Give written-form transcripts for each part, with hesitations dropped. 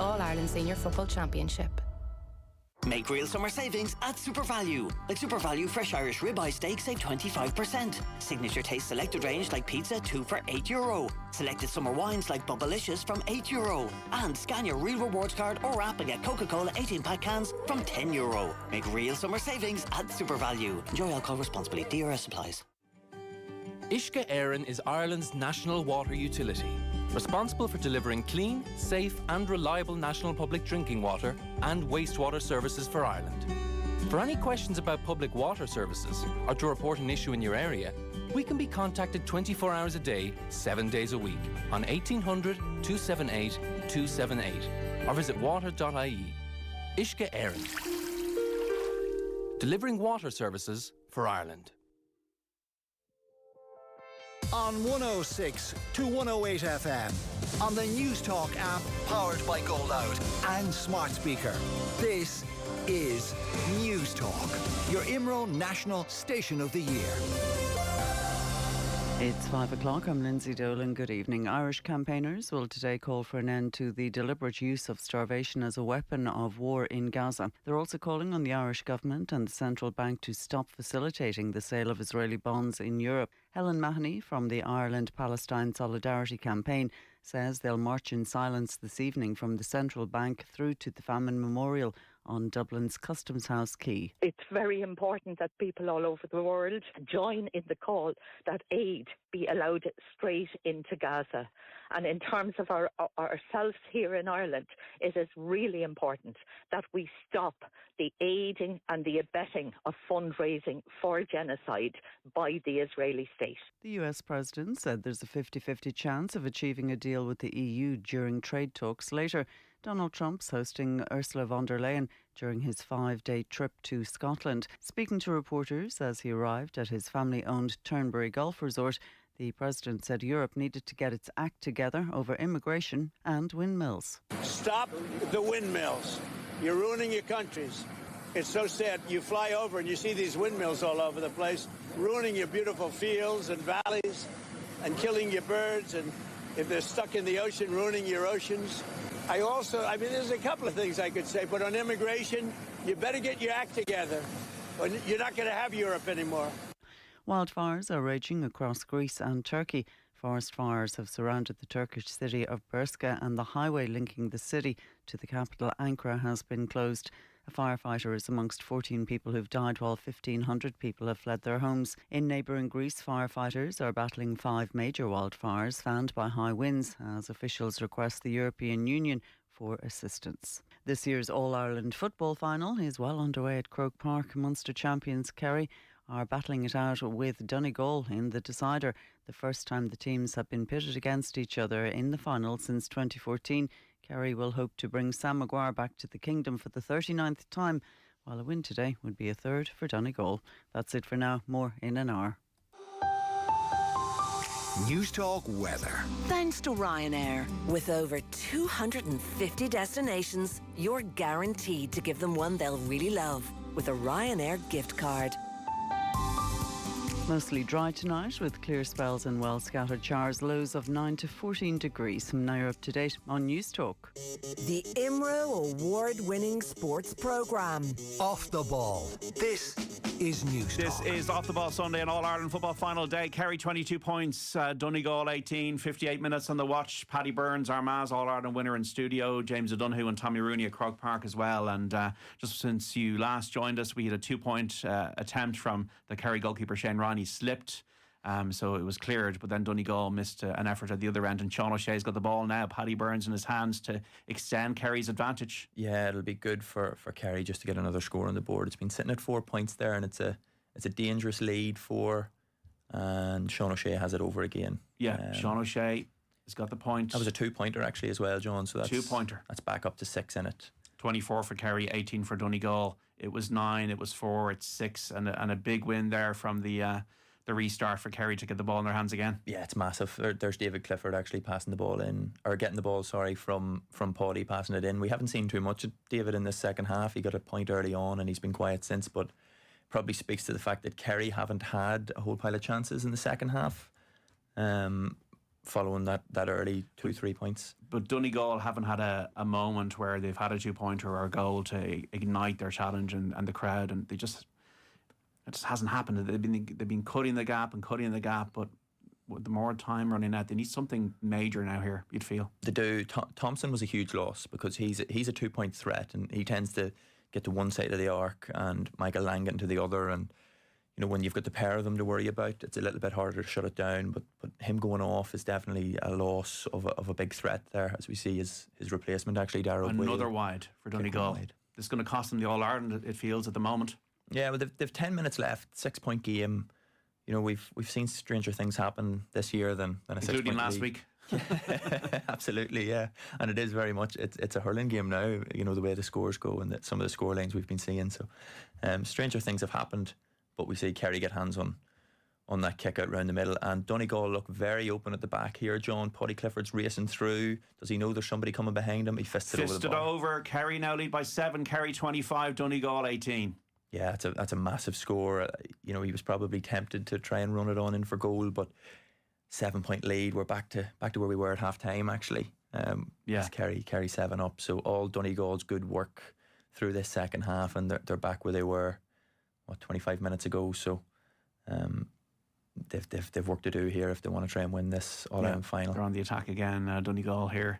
All-Ireland Senior Football Championship. Make real summer savings at SuperValue. Like SuperValue Fresh Irish Ribeye Steak, save 25%. Signature Taste selected range like pizza, 2 for €8. Selected summer wines like Bubblicious from €8. And scan your Real Rewards card or app and get Coca-Cola 18-pack cans from €10. Make real summer savings at SuperValue. Enjoy alcohol responsibly. DRS supplies. Uisce Éireann is Ireland's national water utility, responsible for delivering clean, safe and reliable national public drinking water and wastewater services for Ireland. For any questions about public water services or to report an issue in your area, we can be contacted 24 hours a day, 7 days a week on 1800 278 278 or visit water.ie. Uisce Éireann. Delivering water services for Ireland. On 106 to 108 FM, on the News Talk app powered by Gold Out and Smart Speaker. This is News Talk, your IMRO National Station of the Year. It's 5 o'clock. I'm Lindsay Dolan. Good evening. Irish campaigners will today call for an end to the deliberate use of starvation as a weapon of war in Gaza. They're also calling on the Irish government and the central bank to stop facilitating the sale of Israeli bonds in Europe. Helen Mahoney from the Ireland-Palestine Solidarity Campaign says they'll march in silence this evening from the central bank through to the famine memorial on Dublin's Customs House Quay. It's very important that people all over the world join in the call that aid be allowed straight into Gaza. And in terms of ourselves here in Ireland, it is really important that we stop the aiding and the abetting of fundraising for genocide by the Israeli state. The US President said there's a 50-50 chance of achieving a deal with the EU during trade talks later. Donald Trump's hosting Ursula von der Leyen during his 5-day trip to Scotland. Speaking to reporters as he arrived at his family-owned Turnberry Golf Resort, the President said Europe needed to get its act together over immigration and windmills. Stop the windmills. You're ruining your countries. It's so sad. You fly over and you see these windmills all over the place, ruining your beautiful fields and valleys and killing your birds, and if they're stuck in the ocean, ruining your oceans. I mean, there's a couple of things I could say, but on immigration, you better get your act together, or you're not going to have Europe anymore. Wildfires are raging across Greece and Turkey. Forest fires have surrounded the Turkish city of Bursa, and the highway linking the city to the capital Ankara has been closed. A firefighter is amongst 14 people who've died, while 1,500 people have fled their homes. In neighbouring Greece, firefighters are battling 5 major wildfires fanned by high winds as officials request the European Union for assistance. This year's All-Ireland football final is well underway at Croke Park. Munster champions Kerry are battling it out with Donegal in the decider, the first time the teams have been pitted against each other in the final since 2014. Kerry will hope to bring Sam Maguire back to the kingdom for the 39th time, while a win today would be a third for Donegal. That's it for now. More in an hour. News Talk weather. Thanks to Ryanair. With over 250 destinations, you're guaranteed to give them one they'll really love with a Ryanair gift card. Mostly dry tonight with clear spells and well scattered showers, lows of 9 to 14 degrees. Now you're up to date on News Talk. The IMRO award-winning sports programme. Off the Ball. This is News This Talk. is Off the Ball Sunday and All-Ireland football final day. Kerry 22 points, Donegal 18, 58 minutes on the watch. Paddy Burns, Armagh's All-Ireland winner in studio. James O'Donoghue and Tommy Rooney at Croke Park as well. And just since you last joined us, we had a 2-point attempt from the Kerry goalkeeper Shane Ryan. He slipped, so it was cleared, but then Donegal missed an effort at the other end, and Sean O'Shea's got the ball now. Paddy Burns in his hands to extend Kerry's advantage. Yeah, it'll be good for Kerry just to get another score on the board. It's been sitting at 4 points there, and it's a dangerous lead and Sean O'Shea has it over again. Yeah, Sean O'Shea has got the point. That was a 2-pointer actually as well, John. So that's 2-pointer. That's back up to 6 in it. 24 for Kerry, 18 for Donegal. It was 9, it was 4, it's 6, and a big win there from the restart for Kerry to get the ball in their hands again. Yeah, it's massive. There's David Clifford actually passing the ball in, or getting the ball, from Paddy, passing it in. We haven't seen too much of David in this second half. He got a point early on and he's been quiet since, but probably speaks to the fact that Kerry haven't had a whole pile of chances in the second half. following that early 2-3 points. But Donegal haven't had a moment where they've had a 2-pointer or a goal to ignite their challenge and the crowd, and it just hasn't happened. They've been cutting the gap, but with the more time running out, they need something major now here, you'd feel. They do. Thompson was a huge loss because he's a 2-point threat, and he tends to get to one side of the arc and Michael Langan to the other, and you know, when you've got the pair of them to worry about, it's a little bit harder to shut it down, but him going off is definitely a loss of a big threat there, as we see his replacement actually, Darrell Boyle. Another wide for Donegal. It's going to cost them the All-Ireland, it feels, at the moment. Yeah, well, they've 10 minutes left, 6-point game. You know, we've seen stranger things happen this year than a 6-point lead. Including last week. Absolutely, yeah. And it is very much, it's a hurling game now, you know, the way the scores go and some of the score lines we've been seeing. So stranger things have happened, but we see Kerry get hands on that kick out round the middle, and Donegal look very open at the back here, John. Paddy Clifford's racing through. Does he know there's somebody coming behind him? He fisted over the ball. Over. Kerry now lead by 7, Kerry 25, Donegal 18. Yeah, that's a massive score. You know, he was probably tempted to try and run it on in for goal, but 7-point lead. We're back to where we were at half time actually. Yeah, Kerry 7 up. So all Donegal's good work through this second half, and they're back where they were 25 minutes ago. So they've work to do here if they want to try and win this All-Ireland final. They're on the attack again, Donegal here.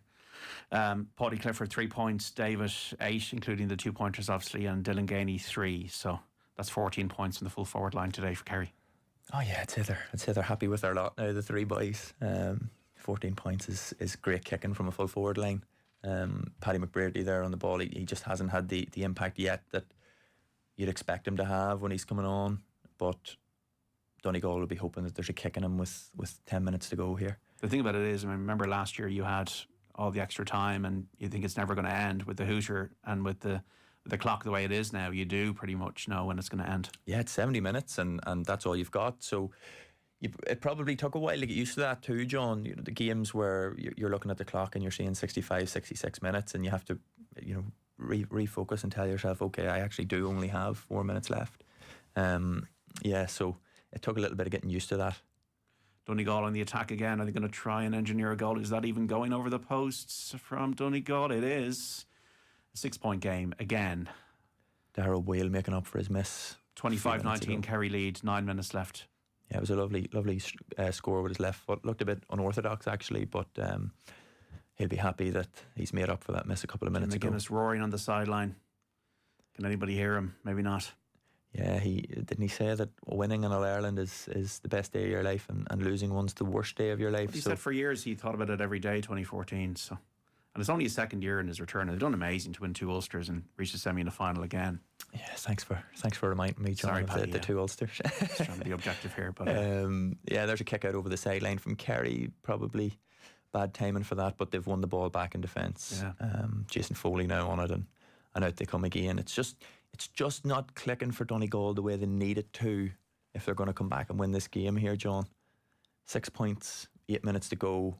Paddy Clifford 3 points, David 8, including the 2-pointers obviously, and Dylan Gainey 3. So that's 14 points in the full forward line today for Kerry. Oh yeah, I'd say they're happy with their lot now, the 3 boys. 14 points is great kicking from a full forward line. Paddy McBrearty there on the ball, he just hasn't had the impact yet that you'd expect him to have when he's coming on, but Donegal will be hoping that there's a kick in him with 10 minutes to go here. The thing about it is, I mean, remember last year you had all the extra time and you think it's never going to end with the hooter, and with the clock the way it is now, you do pretty much know when it's going to end. Yeah, it's 70 minutes and that's all you've got. So it probably took a while to get used to that too, John. You know, the games where you're looking at the clock and you're seeing 65, 66 minutes and you have to, you know, refocus and tell yourself, okay, I actually do only have 4 minutes left. Yeah, so it took a little bit of getting used to that. Donegal on the attack again. Are they going to try and engineer a goal? Is that even going over the posts from Donegal? It is. A 6-point game again. Darrell Boyle making up for his miss. 25-19 Kerry lead, 9 minutes left. Yeah, it was a lovely score with his left foot. Looked a bit unorthodox actually, but he'll be happy that he's made up for that miss a couple of minutes ago. McGuinness roaring on the sideline. Can anybody hear him? Maybe not. Yeah, didn't he say that winning in All-Ireland is the best day of your life and losing one's the worst day of your life? He said for years he thought about it every day, 2014. So, and it's only his second year in his return. They've done amazing to win 2 Ulsters and reach the semi in the final again. Yes, thanks for reminding me, John. Sorry, Paddy, the 2 Ulsters. Just trying to be objective here, but yeah, there's a kick out over the sideline from Kerry. Probably bad timing for that, but they've won the ball back in defence. Yeah. Jason Foley now on it, and out they come again. It's just not clicking for Donegal the way they need it to if they're going to come back and win this game here, John. 6 points, 8 minutes to go.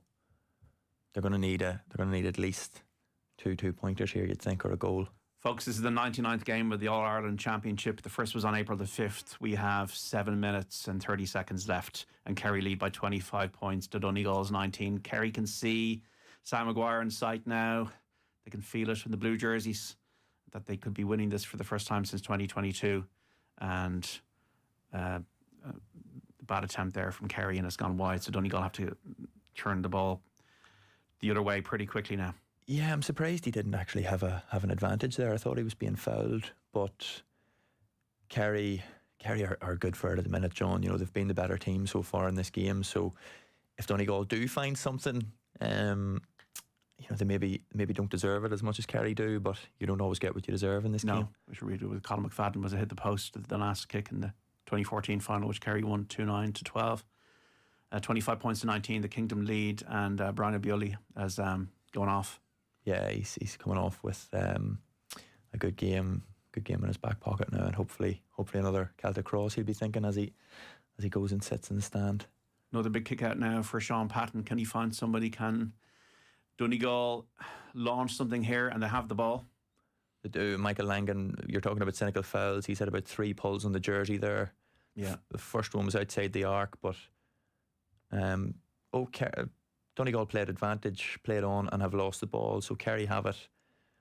They're going to need at least 2 2-pointers here, you'd think, or a goal. Folks, this is the 99th game of the All-Ireland Championship. The first was on April the 5th. We have 7 minutes and 30 seconds left, and Kerry lead by 25 points to Donegal's 19. Kerry can see Sam Maguire in sight now. They can feel it in the blue jerseys that they could be winning this for the first time since 2022. And bad attempt there from Kerry, and it's gone wide. So Donegal have to turn the ball the other way pretty quickly now. Yeah, I'm surprised he didn't actually have an advantage there. I thought he was being fouled, but Kerry are good for it at the minute, John. You know, they've been the better team so far in this game. So if Donegal do find something, you know, they maybe don't deserve it as much as Kerry do, but you don't always get what you deserve in this game. No, we should read it with Colin McFadden was a hit the post at the last kick in the 2014 final, which Kerry won 2-9 to 12. 25 points to 19, the Kingdom lead, and Brian Abioli has gone off. Yeah, he's coming off with a good game in his back pocket now, and hopefully another Celtic cross he'll be thinking as he goes and sits in the stand. Another big kick out now for Sean Patton. Can he find somebody? Can Donegal launch something here and they have the ball? They do. Michael Langan, you're talking about cynical fouls. He's had about 3 pulls on the jersey there. Yeah. The first one was outside the arc, but Donegal played advantage, played on and have lost the ball, so Kerry have it.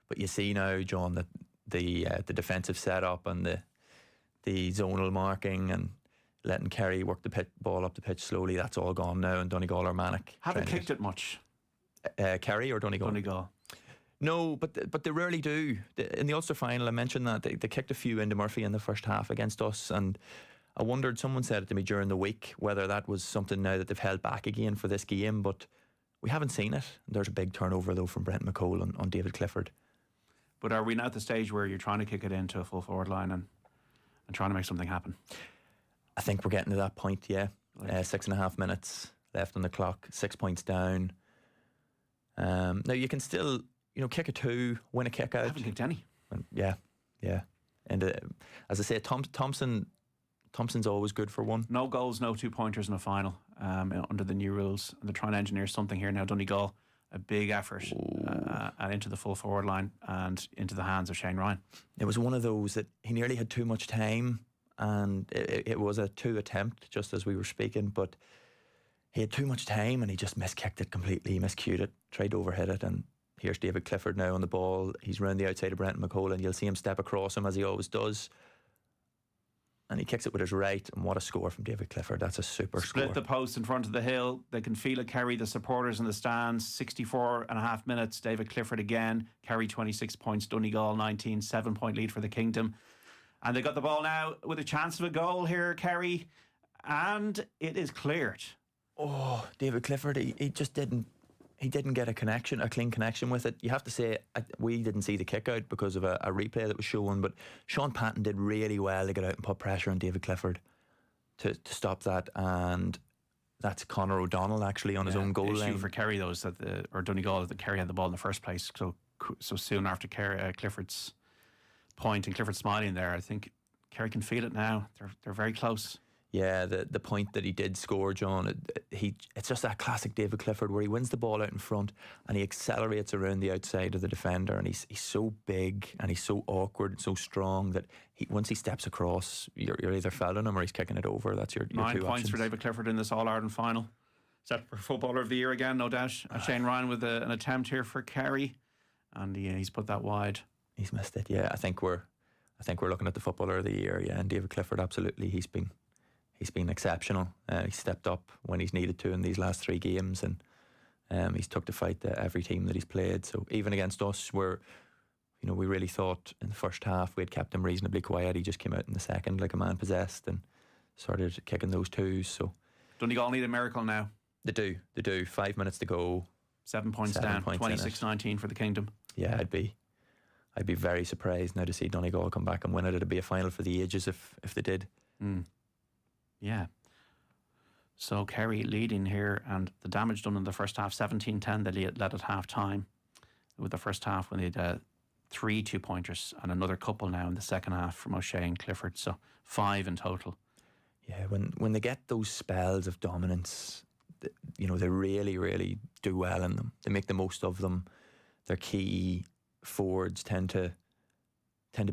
But you see now, John, that the defensive setup and the zonal marking and letting Kerry work the ball up the pitch slowly, that's all gone now, and Donegal are manic. Haven't kicked it much. Kerry or Donegal? Donegal. No, but they rarely do. In the Ulster final, I mentioned that they kicked a few into Murphy in the first half against us, and I wondered, someone said it to me during the week, whether that was something now that they've held back again for this game, but we haven't seen it. There's a big turnover though from Brent McCole on David Clifford. But are we now at the stage where you're trying to kick it into a full forward line and trying to make something happen? I think we're getting to that point, yeah. 6.5 minutes left on the clock, 6 points down. Now you can still, kick a 2, win a kick out. I haven't kicked any. Yeah. And as I say, Thompson's always good for one. No goals, no 2-pointers in a final under the new rules. And they're trying to engineer something here now. Donegal, a big effort and into the full forward line and into the hands of Shane Ryan. It was one of those that he nearly had too much time, and it was a 2 attempt, just as we were speaking, but he had too much time and he just miskicked it completely, miscued it, tried to overhit it, and here's David Clifford now on the ball. He's round the outside of Brenton McCole, and you'll see him step across him as he always does. And he kicks it with his right, and what a score from David Clifford. That's a super score. Split the post in front of the hill. They can feel it, Kerry, the supporters in the stands. 64.5 minutes. David Clifford again. Kerry 26 points. Donegal 19. 7-point lead for the Kingdom. And they got the ball now with a chance of a goal here, Kerry. And it is cleared. Oh, David Clifford, he just didn't get a clean connection with it. You have to say, we didn't see the kick out because of a replay that was shown, but Sean Patton did really well to get out and put pressure on David Clifford to stop that, and that's Conor O'Donnell actually on his own goal line. The issue for Kerry though is that Donegal, that Kerry had the ball in the first place, so soon after Clifford's point and Clifford smiling there, I think Kerry can feel it now. They're very close. Yeah, the point that he did score, John, it's just that classic David Clifford where he wins the ball out in front and he accelerates around the outside of the defender, and he's so big and he's so awkward and so strong that once he steps across, you're either fouling him or he's kicking it over. That's your 9 two points options. for David Clifford in this All-Ireland final. Set for Footballer of the Year again, no doubt. Shane Ryan with an attempt here for Kerry, and he's put that wide. He's missed it. Yeah, I think we're looking at the Footballer of the Year. Yeah, and David Clifford, absolutely, he's been exceptional. He stepped up when he's needed to in these last 3 games, and he's took the fight to every team that he's played. So even against us, where we really thought in the first half we had kept him reasonably quiet, he just came out in the second like a man possessed and started kicking those 2s. So Donegal need a miracle now. They do. 5 minutes to go. 7 points down. 26-19 for the Kingdom. Yeah, I'd be very surprised now to see Donegal come back and win it. It'd be a final for the ages if they did. Yeah. So Kerry leading here, and the damage done in the first half, 17-10 they led at half time. With the first half when they had 3 2-pointers and another couple now in the second half from O'Shea and Clifford, so 5 in total. Yeah, when they get those spells of dominance, they really, really do well in them. They make the most of them. Their key forwards tend to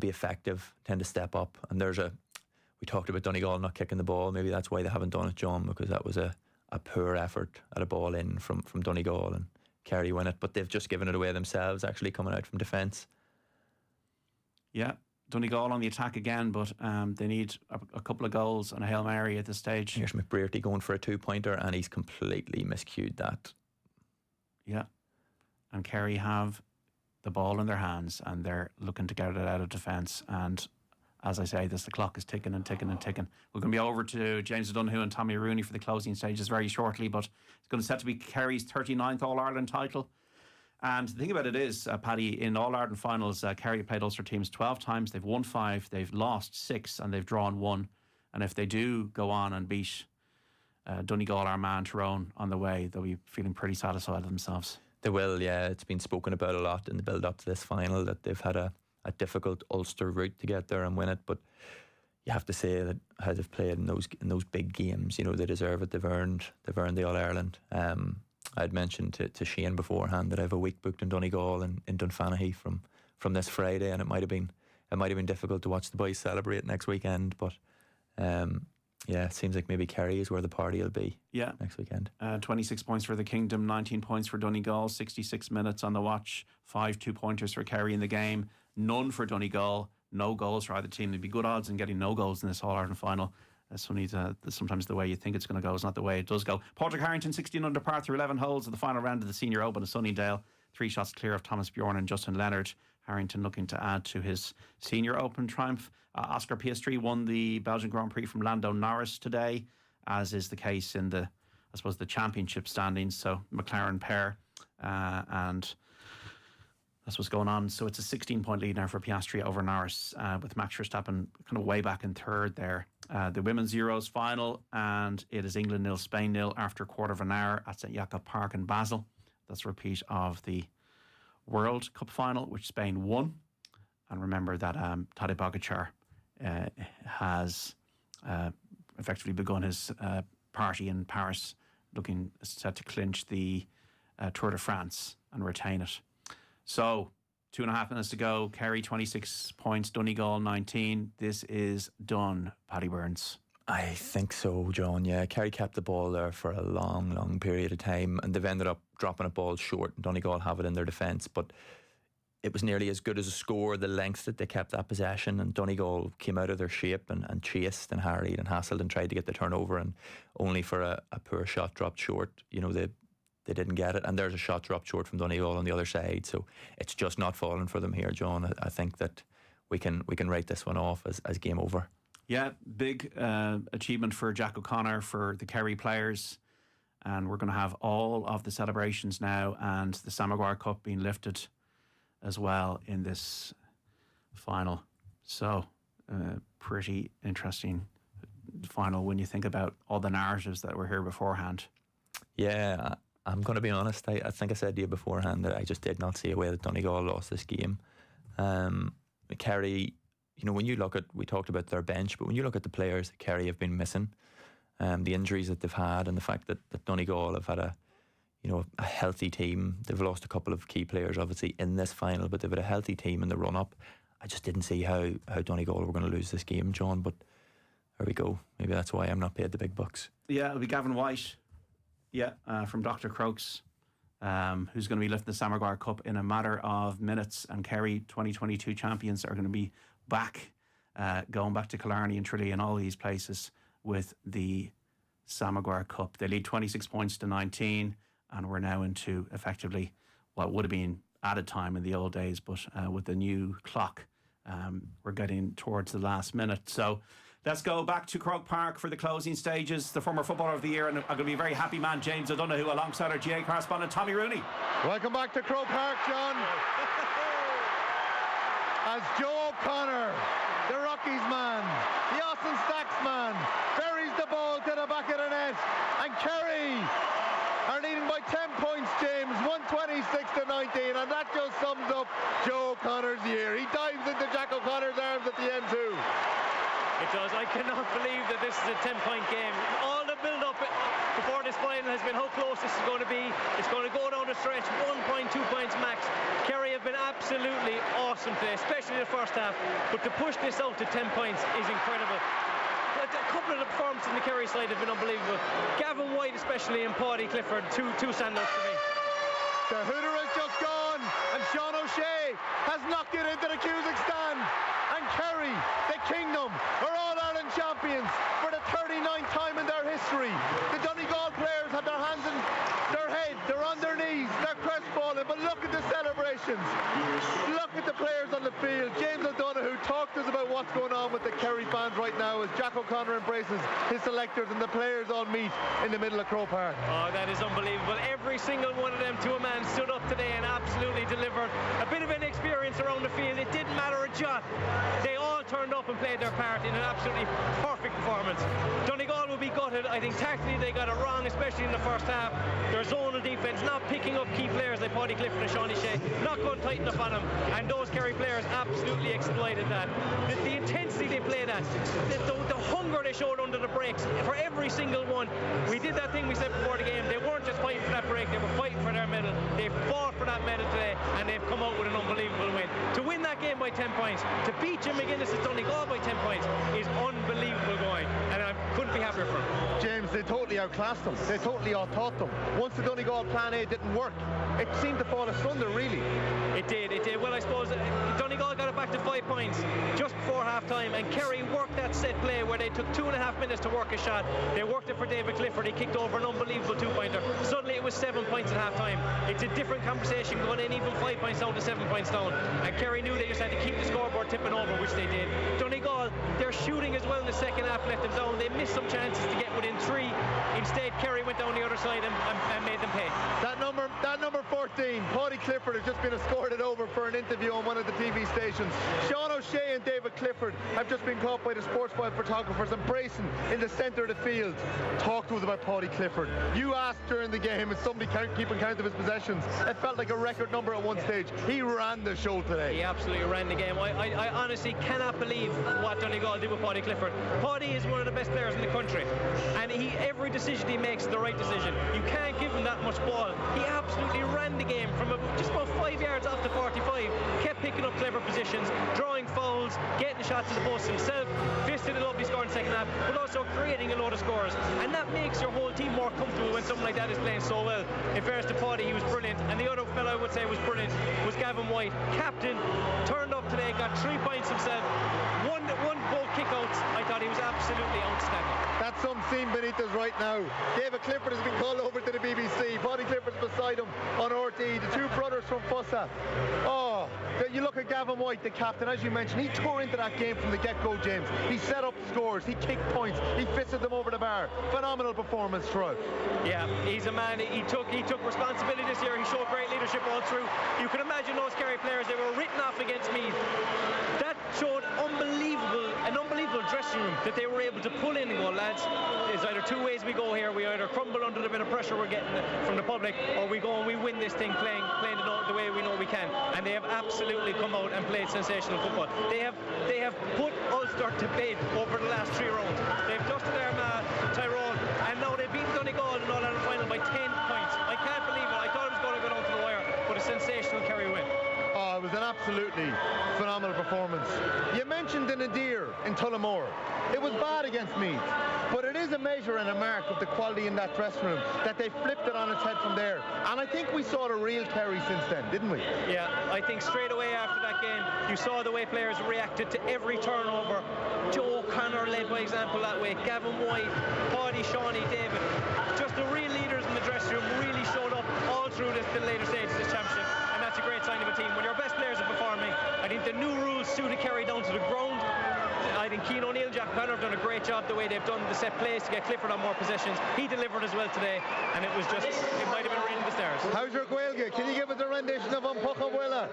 be effective, tend to step up, and we talked about Donegal not kicking the ball. Maybe that's why they haven't done it, John, because that was a poor effort at a ball in from Donegal, and Kerry win it. But they've just given it away themselves, actually, coming out from defence. Yeah, Donegal on the attack again, but they need a couple of goals and a Hail Mary at this stage. Here's McBrearty going for a 2-pointer, and he's completely miscued that. Yeah, and Kerry have the ball in their hands, and they're looking to get it out of defence, and as I say, the clock is ticking and ticking and ticking. We're going to be over to James O'Donoghue and Tommy Rooney for the closing stages very shortly, but it's going to set to be Kerry's 39th All-Ireland title. And the thing about it is, Paddy, in All-Ireland finals, Kerry played Ulster teams 12 times. They've won 5, they've lost 6, and they've drawn 1. And if they do go on and beat Donegal, Armagh and Tyrone on the way, they'll be feeling pretty satisfied with themselves. They will, yeah. It's been spoken about a lot in the build-up to this final, that they've had a difficult Ulster route to get there and win it, but you have to say that how they've played in those big games, they deserve it. They've earned the All-Ireland. I'd mentioned to Shane beforehand that I have a week booked in Donegal and in Dunfanaghy from this Friday, and it might have been difficult to watch the boys celebrate next weekend, but Yeah, it seems like maybe Kerry is where the party will be next weekend. 26 points for the Kingdom, 19 points for Donegal, 66 minutes on the watch, 5 2-pointers for Kerry in the game, none for Donegal, no goals for either team. There'd be good odds in getting no goals in this All-Ireland final. Sometimes the way you think it's going to go is not the way it does go. Patrick Harrington, 16 under par through 11 holes of the final round of the Senior Open of Sunnydale. 3 shots clear of Thomas Bjorn and Justin Leonard. Harrington looking to add to his Senior Open triumph. Oscar Piastri won the Belgian Grand Prix from Lando Norris today, as is the case in the championship standings. So McLaren pair, and that's what's going on. So it's a 16-point lead now for Piastri over Norris, with Max Verstappen kind of way back in third there. The Women's Euros final, and it is England 0, Spain 0 after a quarter of an hour at St Jakob Park in Basel. That's a repeat of the World Cup final, which Spain won. And remember that Tadej Pogačar has effectively begun his party in Paris, looking set to clinch the Tour de France and retain it. So 2.5 minutes to go. Kerry 26 points, Donegal 19. This is done, Paddy Burns. I think so, John. Yeah, Kerry kept the ball there for a long, long period of time, and they've ended up dropping a ball short. Donegal have it in their defence, but it was nearly as good as a score, the length that they kept that possession, and Donegal came out of their shape and chased and harried and hassled and tried to get the turnover, and only for a poor shot dropped short. You know, they didn't get it, and there's a shot dropped short from Donegal on the other side, so it's just not falling for them here, John. I think that we can write this one off as game over. Yeah, big achievement for Jack O'Connor, for the Kerry players. And we're going to have all of the celebrations now, and the Sam Maguire Cup being lifted as well in this final. So, pretty interesting final when you think about all the narratives that were here beforehand. Yeah, I'm going to be honest. I think I said to you beforehand that I just did not see a way that Donegal lost this game. Kerry, you know, when you look at, we talked about their bench, but when you look at the players that Kerry have been missing, the injuries that they've had, and the fact that Donegal have had a healthy team. They've lost a couple of key players obviously in this final, but they've had a healthy team in the run up. I just didn't see how Donegal were going to lose this game, John, but there we go. Maybe that's why I'm not paid the big bucks. Yeah, it'll be Gavin White, from Dr. Crokes, who's going to be lifting the Sam Maguire Cup in a matter of minutes, and Kerry 2022 champions are going to be back, going back to Killarney and Tralee and all these places with the Sam Maguire Cup. They lead 26 points to 19, and we're now into effectively what would have been added time in the old days, but with the new clock, we're getting towards the last minute. So let's go back to Croke Park for the closing stages. The former Footballer of the Year, and I'm going to be a very happy man, James O'Donoghue, alongside our GA correspondent Tommy Rooney. Welcome back to Croke Park, John. As Joe O'Connor, the Rockies man, the Austin Stacks man, buries the ball to the back of the net, and Kerry are leading by 10 points, James, 126-19, and that just sums up Joe O'Connor's year. He dives into Jack O'Connor's arms at the end too. It does. I cannot believe that this is a 10-point game. All the build-up before this final has been how close this is going to be. It's going to go down the stretch, 1 point, 2 points max. Kerry have been absolutely awesome today, especially in the first half. But to push this out to 10 points is incredible. A couple of the performances in the Kerry side have been unbelievable. Gavin White especially, and Paddy Clifford, two standouts for me. The hooter has just gone, and Sean O'Shea has knocked it into the Cusack stand. And Kerry, the Kingdom, are All-Ireland champions for the 39th time in their history. The Donegal players have their hands in their head, they're on their knees, they're crestfallen, but look at the celebrations. Look at the players on the field. James O'Donoghue talked to us about what's going on with the Kerry fans right now as Jack O'Connor embraces his selectors and the players all meet in the middle of Croke Park. Oh, that is unbelievable. Every single one of them to a man stood up today and absolutely delivered. A bit of an experience around the field. It didn't matter a jot. They all turned up and played their part in an absolutely perfect performance. Donegal will be gutted. I think tactically they got it wrong, especially in the first half. Their zonal defence, not picking up key players like Paddy Clifford and Sean O'Shea, not going to tighten up on them, and those Kerry players absolutely exploited that. The intensity they played at, the hunger they showed under the breaks, for every single one. We did that thing we said before the game. They weren't just fighting for that break, they were fighting for their medal. They fought for that medal today, and they've come out with an unbelievable win. To win that that game by 10 points, to beat Jim McGuinness's Donegal by 10 points is unbelievable going, and I couldn't be happier for them. James, they totally outclassed them. They totally out-taught them. Once the Donegal plan A didn't work, it seemed to fall asunder, really. It did. Well, I suppose Donegal got it back to 5 points just before half-time, and Kerry worked that set play where they took 2.5 minutes to work a shot. They worked it for David Clifford. He kicked over an unbelievable 2-pointer. Suddenly it was 7 points at half-time. It's a different conversation going in, even 5 points down to 7 points down. And Kerry knew they just had to keep the scoreboard tipping over, which they did. Donegal, their shooting as well in the second half let them down. They missed some chances to get within 3. Instead, Kerry went down the other side and made them pay. That number 14, Paddy Clifford, has just been escorted over for an interview on one of the TV stations. Sean O'Shea and David Clifford have just been caught by the sports file photographers embracing in the centre of the field. Talk to us about Paddy Clifford. You asked during the game, is somebody keeping count of his possessions? It felt like a record number at one stage. He ran the show today. He absolutely ran the game. I honestly cannot believe what Donegal did with Paddy Clifford. Paddy is one of the best players in the country, and every decision he makes is the right decision. You can't give him that much ball. He absolutely ran the game from just about 5 yards off the 45, kept picking up clever positions, drawing fouls, getting shots to the post himself, fisted a lovely score in the second half, but also creating a load of scores. And that makes your whole team more comfortable when someone like that is playing so well. In fairness to Paddy, he was brilliant, and the other fellow I would say was brilliant was Gavin White. Captain, turned up today, got 3 points himself, one goal kick-outs. I thought he was absolutely outstanding. That's some scene beneath us right now. David Clifford has been called over to the BBC. Paddy Clifford's beside him on RTE. The two brothers from Fussa. Oh, you look at Gavin White, the captain, as you mentioned, he tore into that game from the get-go, James. He set up scores, he kicked points, he fisted them over the bar. Phenomenal performance throughout. Yeah, he's a man. He took responsibility this year. He showed great leadership all through. You can imagine those Kerry players, they were written off against Meath. That showed an unbelievable dressing room that they were able to pull in and go, lads, there's either two ways we go here. We either crumble under the bit of pressure we're getting from the public, or we go and we win this thing playing the way we know we can. And they have absolutely come out and played sensational football. They have put Ulster to bed over the last 3 rounds. They've dusted Armagh, Tyrone, and now they've beaten Donegal in the All-Ireland final by 10 points. I can't believe it. I thought it was going to go down to the wire, but a sensational Kerry win. Oh, it was an absolutely phenomenal performance. You mentioned the nadir in Tullamore. It was bad against Meath, but it is a measure and a mark of the quality in that dressing room that they flipped it on its head from there. And I think we saw the real Kerry since then, didn't we? Yeah, I think straight away after that game, you saw the way players reacted to every turnover. Joe O'Connor led by example that way. Gavin White, Paddy, Shawnee, David. Just the real leaders in the dressing room really showed up all through the later stages of this championship. And that's a great sign of a team. When your best players are performing, I think the new rules suited Kerry down to the ground. I think Cian O'Neill and Jack O'Connor have done a great job the way they've done the set plays to get Clifford on more possessions. He delivered as well today, and it might have been written in the stars. How's your Gaeilge? Can you give us a rendition of Unpuchabuela?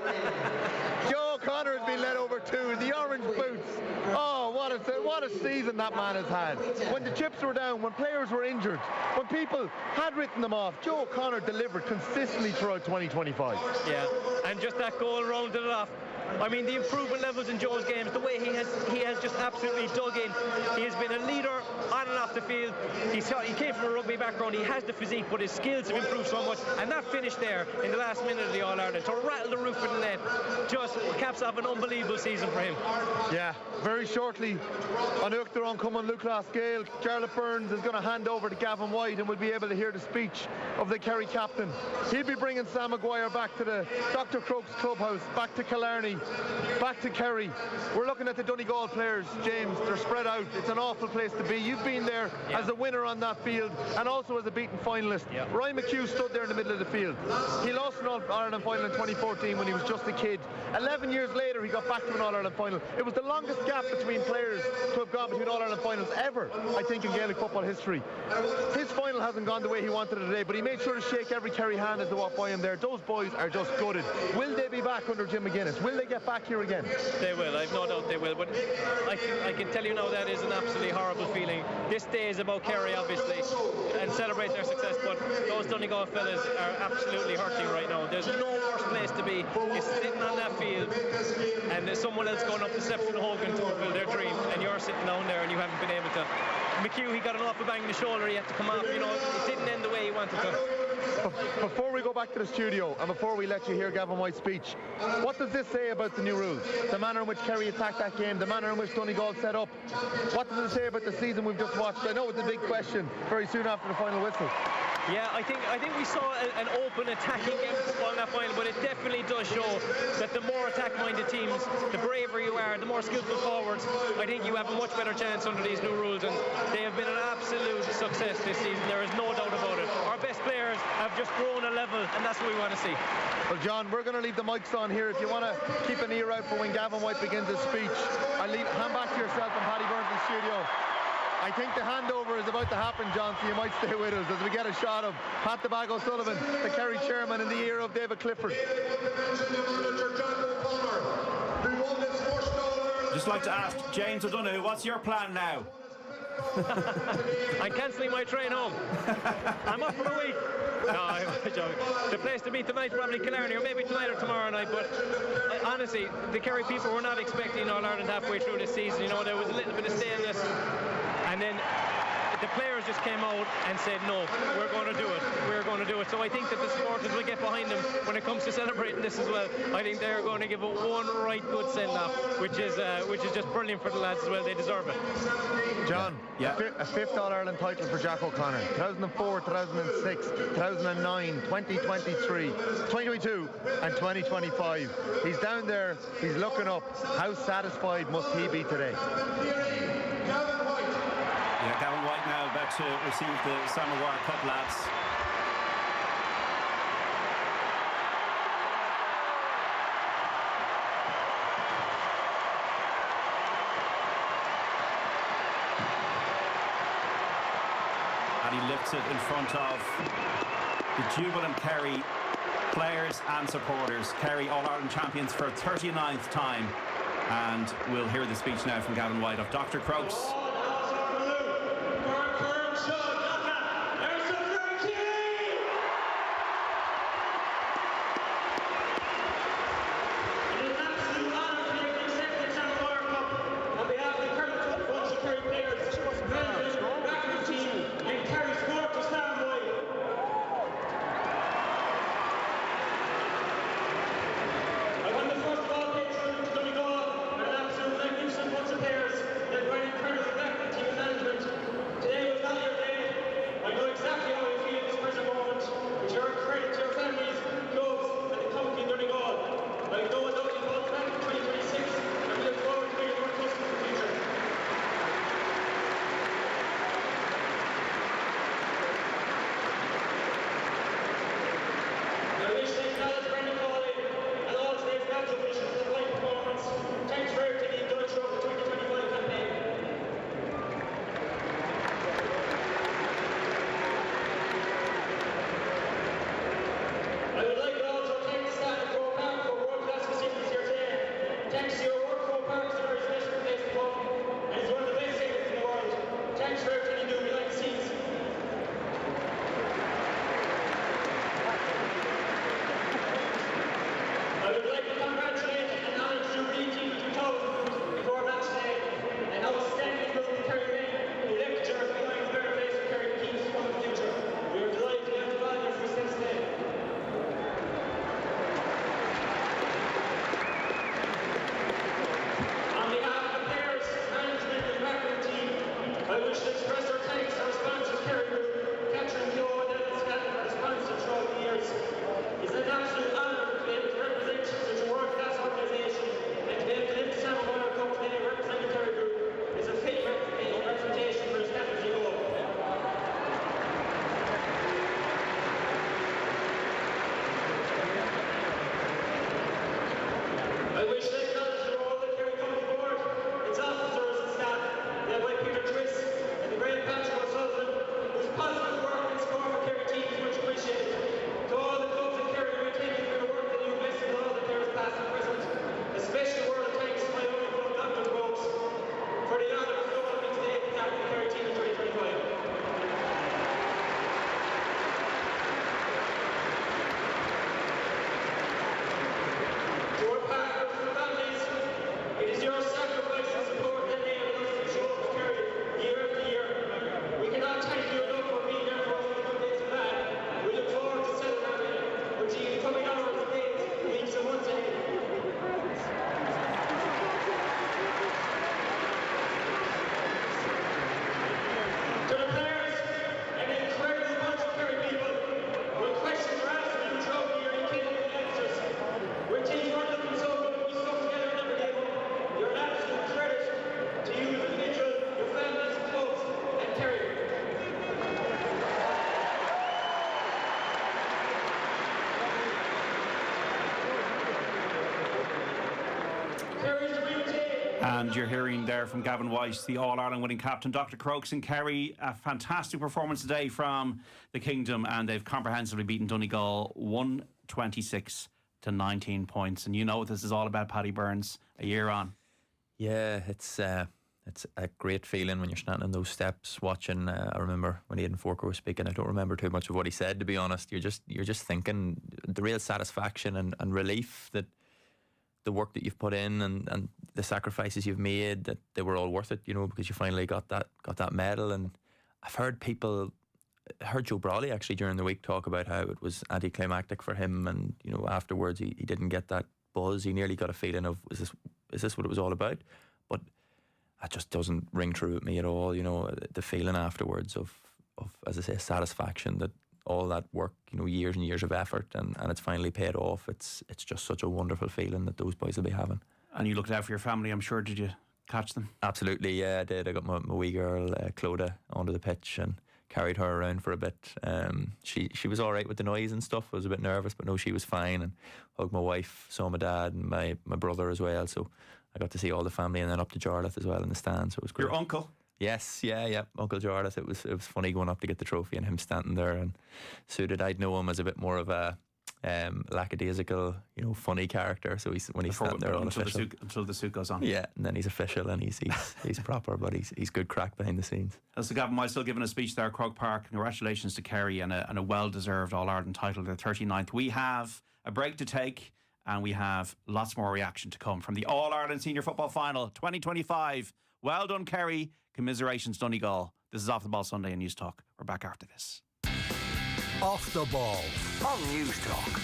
Joe O'Connor has been led over too. The orange boots. Oh, what a season that man has had. When the chips were down, when players were injured, when people had written them off, Joe O'Connor delivered consistently throughout 2025. Yeah, and just that goal rounded it off. I mean, the improvement levels in Joe's games, the way he has just absolutely dug in. He has been a leader on and off the field. He came from a rugby background. He has the physique, but his skills have improved so much. And that finish there in the last minute of the All-Ireland to rattle the roof of the net just caps off an unbelievable season for him. Yeah, very shortly on Uachtaráin Cumann Lucas Gale, Charlotte Burns is going to hand over to Gavin White, and we'll be able to hear the speech of the Kerry captain. He'll be bringing Sam Maguire back to the Dr. Crokes clubhouse, back to Killarney, back to Kerry. We're looking at the Donegal players, James. They're spread out. It's an awful place to be. You've been there as a winner on that field and also as a beaten finalist. Ryan McHugh stood there in the middle of the field. He lost an All-Ireland final in 2014 when he was just a kid. 11 years later, he got back to an All-Ireland final. It was the longest gap between players to have gone between All-Ireland finals ever, I think, in Gaelic football history. His final hasn't gone the way he wanted it today, but he made sure to shake every Kerry hand as they walked by him there. Those boys are just gutted. Will they be back under Jim McGuinness? Will they get back here again? They will. I've no doubt they will. But I can tell you now that is an absolutely horrible feeling. This day is about Kerry, obviously, and celebrate their success. But those Donegal fellas are absolutely hurting right now. There's no worse place to be. You're sitting on that field, and there's someone else going up the steps of the Hogan to fulfill their dream, and you're sitting down there and you haven't been able to. McHugh, he got an awful bang in the shoulder. He had to come off. You know, it didn't end the way he wanted to. Before we go back to the studio and before we let you hear Gavin White's speech, what does this say about the new rules? The manner in which Kerry attacked that game, the manner in which Donegal set up. What does it say about the season we've just watched? I know it's a big question very soon after the final whistle. Yeah, I think we saw an open attacking game on that final, but it definitely does show that the more attack-minded teams, the braver you are, the more skillful forwards, I think you have a much better chance under these new rules, and they have been an absolute success this season. There is no doubt about it. Our best players have just grown a level, and that's what we want to see. Well, John, we're going to leave the mics on here. If you want to keep an ear out for when Gavin White begins his speech, hand back to yourself and Paddy Burns in the studio. I think the handover is about to happen, John, so you might stay with us as we get a shot of Pat the Bag O'Sullivan, the Kerry chairman, in the ear of David Clifford. Just like to ask James O'Donoghue, what's your plan now? I'm cancelling my train home. I'm off for a week. No, I'm joking. The place to beat tonight probably Killarney, or maybe tonight or tomorrow night. But honestly, the Kerry people were not expecting All-Ireland halfway through this season. You know, there was a little bit of staleness, and then the players just came out and said, no, we're going to do it. We're going to do it. So I think that the supporters will get behind them when it comes to celebrating this as well. I think they're going to give it one right good send-off, which is just brilliant for the lads as well. They deserve it. John, a fifth All-Ireland title for Jack O'Connor. 2004, 2006, 2009, 2023, 2022 and 2025. He's down there, he's looking up. How satisfied must he be today? Yeah, Gavin White now about to receive the Samovar Cup, lads. And he lifts it in front of the jubilant Kerry players and supporters. Kerry All-Ireland champions for a 39th time. And we'll hear the speech now from Gavin White of Dr. Crokes. And you're hearing there from Gavin Weiss, the All-Ireland winning captain. Dr. Crokes and Kerry, a fantastic performance today from the Kingdom, and they've comprehensively beaten Donegal 126 to 19 points. And you know what this is all about, Paddy Burns, a year on. Yeah, it's a great feeling when you're standing on those steps watching. I remember when Aidan Forker was speaking, I don't remember too much of what he said, to be honest. You're just thinking the real satisfaction and relief that the work that you've put in and the sacrifices you've made, that they were all worth it, you know, because you finally got that medal. And I've heard Joe Brawley actually during the week talk about how it was anticlimactic for him, and you know, afterwards he didn't get that buzz. He nearly got a feeling of, is this what it was all about? But that just doesn't ring true with me at all. You know, the feeling afterwards of as I say, satisfaction that all that work, you know, years and years of effort, and it's finally paid off. It's just such a wonderful feeling that those boys will be having. And you looked out for your family, I'm sure. Did you catch them? Absolutely, yeah, I did. I got my wee girl, Clodagh, onto the pitch and carried her around for a bit. She was all right with the noise and stuff. I was a bit nervous, but no, she was fine. And hugged my wife, saw my dad and my brother as well. So I got to see all the family, and then up to Jarlath as well in the stand. So it was great. Your uncle? Yes, yeah, Uncle Jarlath. It was funny going up to get the trophy and him standing there and suited. I'd know him as a bit more of a lackadaisical, you know, funny character. So when he's standing there, until the suit goes on. Yeah, and then he's official and he's proper, but he's good crack behind the scenes. So Gavin Weiss still giving a speech there at Croke Park. Congratulations to Kerry and a well-deserved All-Ireland title, their 39th. We have a break to take, and we have lots more reaction to come from the All-Ireland Senior Football Final 2025. Well done, Kerry. Commiserations, Donegal. This is Off the Ball Sunday in News Talk. We're back after this. Off the Ball on News Talk.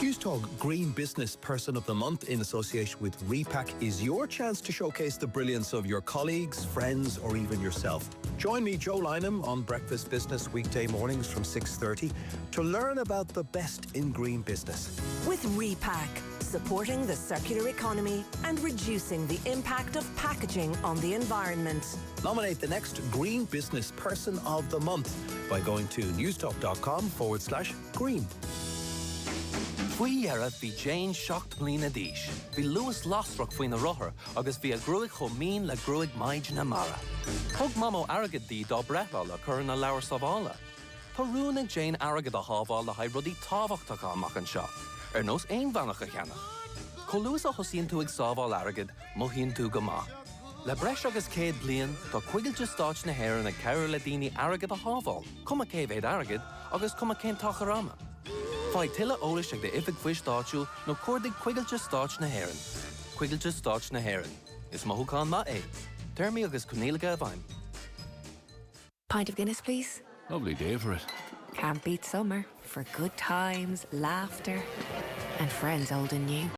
News Talk Green Business Person of the Month in association with Repack is your chance to showcase the brilliance of your colleagues, friends or even yourself. Join me, Joe Lynham, on Breakfast Business weekday mornings from 6:30 to learn about the best in green business. With Repack, supporting the circular economy and reducing the impact of packaging on the environment. Nominate the next Green Business Person of the Month by going to newstalk.com/green. Fui Yarra bhí Jane shocked mlína dísh. Bhí Lewis Lostruck faoin na rother, agus bhí a gruig chomín le gruig maid na mara. Thug mamo aragad dí dá brethal a chur na leabhar savála. Tá rúna Jane aragad a hábháil le haid rudí tábhachtach amach an seo. Nos ein bhanach a cheannach. Có Lewis a chosíonn tú ag sábháil aragad, mo híonn tú go maith. Le breis agus céad bliain, tá cuigilte stáit na hÉireann ag ceithre le daoine aragad a hábháil, cuma céimhéad aragad, agus cuma céim tacharama. Fáid tuile eolais ag de ifig faoi stáitiúil nó cuirdigh cuigilte stáit na hÉireann. Cuigilte stáit na hÉireann. Is mothúcán ma é. Termí agus Cornélaga a bhaim. Pint of Guinness, please. Lovely day for it. Can't beat summer for good times, laughter, and friends old and new.